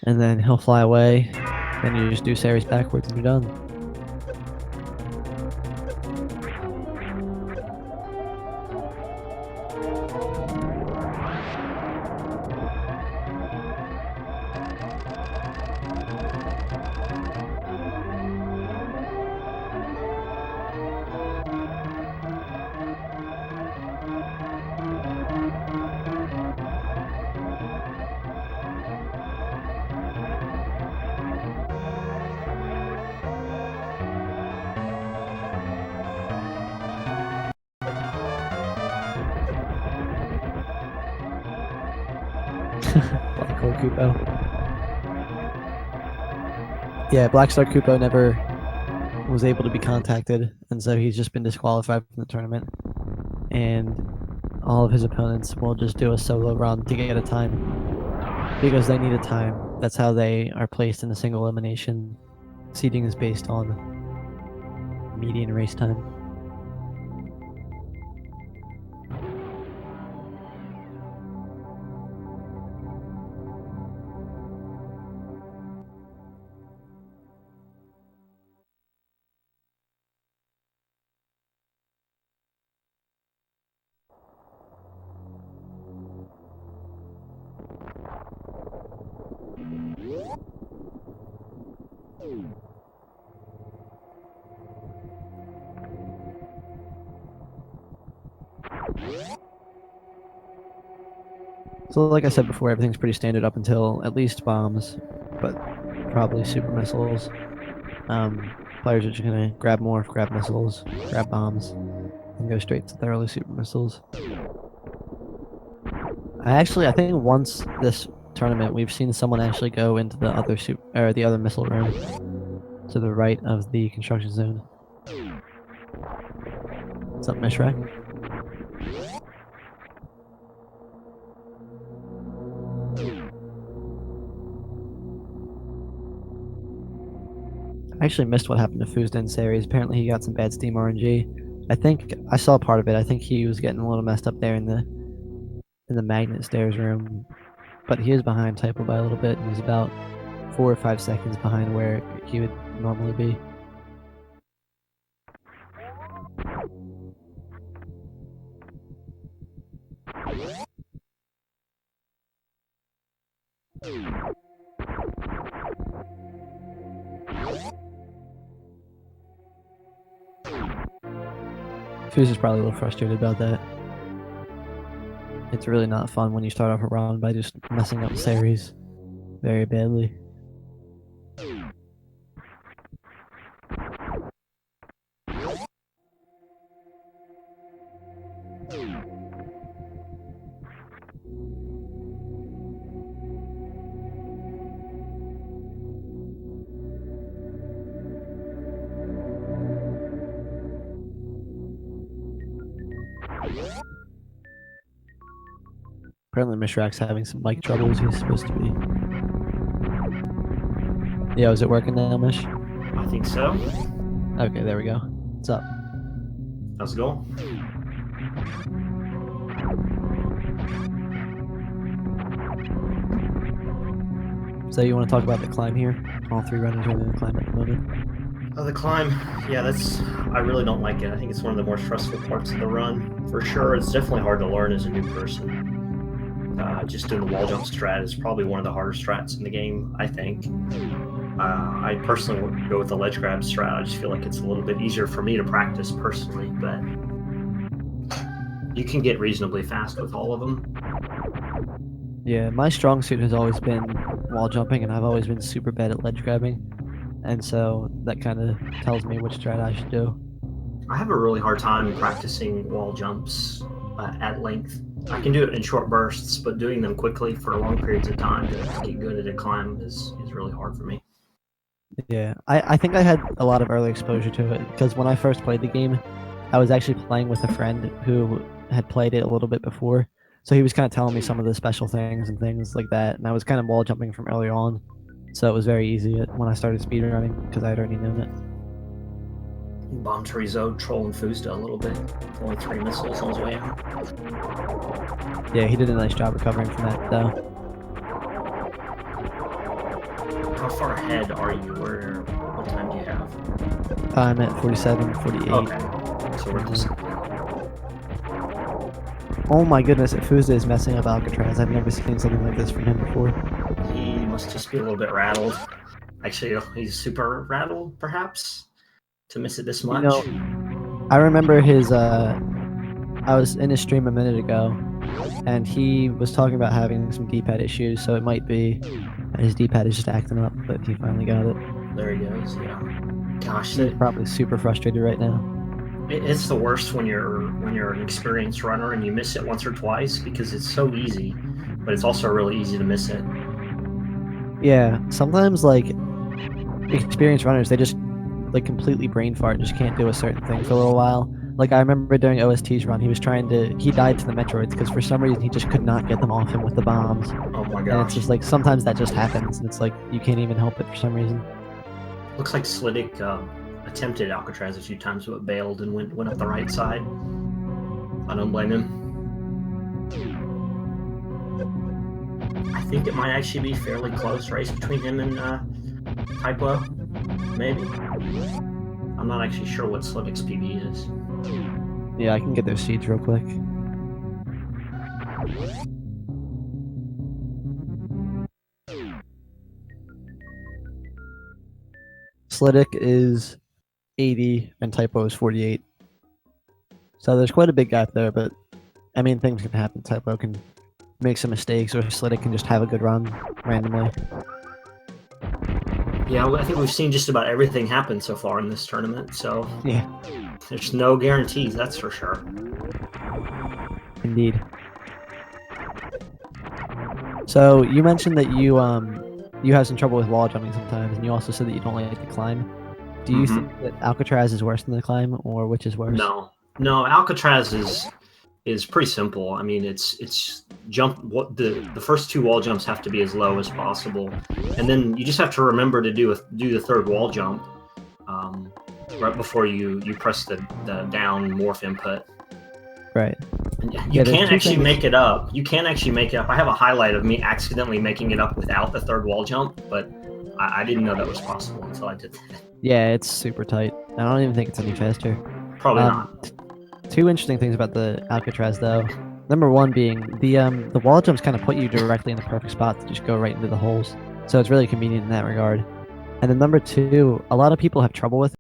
And then he'll fly away. Then you just do series backwards and you're done. Black Hole Kupo. Yeah, Black Star Kupo never was able to be contacted, and so he's just been disqualified from the tournament. And all of his opponents will just do a solo run to get a time because they need a time. That's how they are placed in a single elimination. Seeding is based on median race time. So like I said before, everything's pretty standard up until at least bombs, but probably super missiles. Players are just gonna grab more, grab missiles, grab bombs, and go straight to the early super missiles. I think once this tournament, we've seen someone actually go into the other missile room to the right of the construction zone. What's up, Mishrak? I actually missed what happened to Fuzden series. Apparently he got some bad Steam RNG. I think I saw part of it. I think he was getting a little messed up there in the magnet stairs room. But he is behind Typwo by a little bit, and he's about 4 or 5 seconds behind where he would normally be. Fuse is probably a little frustrated about that. It's really not fun when you start off a round by just messing up series very badly. Apparently Mishrak's having some mic troubles. He's supposed to be. Yeah, is it working now, Mish? I think so. Okay, there we go. What's up? How's it going? So you want to talk about the climb here? All 3 runners are in the climb at the moment. Oh, the climb. Yeah, I really don't like it. I think it's one of the more stressful parts of the run. For sure, it's definitely hard to learn as a new person. Just doing the wall jump strat is probably one of the harder strats in the game, I think. I personally would go with the ledge grab strat. I just feel like it's a little bit easier for me to practice personally, but you can get reasonably fast with all of them. Yeah, my strong suit has always been wall jumping, and I've always been super bad at ledge grabbing, and so that kind of tells me which strat I should do. I have a really hard time practicing wall jumps at length. I can do it in short bursts, but doing them quickly for long periods of time to get good at a climb is really hard for me. Yeah, I think I had a lot of early exposure to it because when I first played the game, I was actually playing with a friend who had played it a little bit before. So he was kind of telling me some of the special things and things like that. And I was kind of wall jumping from early on. So it was very easy when I started speedrunning because I had already known it. Bomb Chorizo trolling Fuzda a little bit. Only 3 missiles on his way out. Yeah, he did a nice job recovering from that, though. How far ahead are you? What time do you have? I'm at 47, 48. Okay. So we're just. Oh my goodness, Fuza is messing up Alcatraz. I've never seen something like this from him before. He must just be a little bit rattled. Actually, he's super rattled, perhaps, to miss it this much. I remember his I was in his stream a minute ago, and he was talking about having some D-pad issues, so it might be his D-pad is just acting up, but he finally got it. There he goes. Yeah. Gosh, He's probably super frustrated right now. It's the worst when you're an experienced runner and you miss it once or twice because it's so easy, but it's also really easy to miss it. Yeah, sometimes like experienced runners, they just like completely brain fart, just can't do a certain thing for a little while. Like I remember during OST's run, he died to the Metroids because for some reason he just could not get them off him with the bombs. Oh my And it's gosh. just like sometimes that just happens, and it's like you can't even help it for some reason. Looks like Slidick attempted Alcatraz a few times but bailed and went up the right side. I don't blame him. I think it might actually be a fairly close race between him and Typwo. Maybe. I'm not actually sure what Slidick's PB is. Yeah, I can get their seeds real quick. Slidick is 80 and Typo is 48. So there's quite a big gap there, but I mean, things can happen. Typo can make some mistakes, or Slidick can just have a good run randomly. Yeah, I think we've seen just about everything happen so far in this tournament, so yeah, there's no guarantees, that's for sure. Indeed. So you mentioned that you have some trouble with wall jumping sometimes, and you also said that you don't like the climb. Do you think that Alcatraz is worse than the climb, or which is worse? No, Alcatraz is pretty simple. I mean, it's jump. What the first 2 wall jumps have to be as low as possible, and then you just have to remember to do the third wall jump right before you press the down morph input. Right. You can't actually make it up. You can actually make it up. I have a highlight of me accidentally making it up without the third wall jump, but I didn't know that was possible until I did that. Yeah, it's super tight. I don't even think it's any faster. Probably not. 2 interesting things about the Alcatraz, though. Number 1 being the wall jumps kind of put you directly in the perfect spot to just go right into the holes, so it's really convenient in that regard. And then number 2, a lot of people have trouble with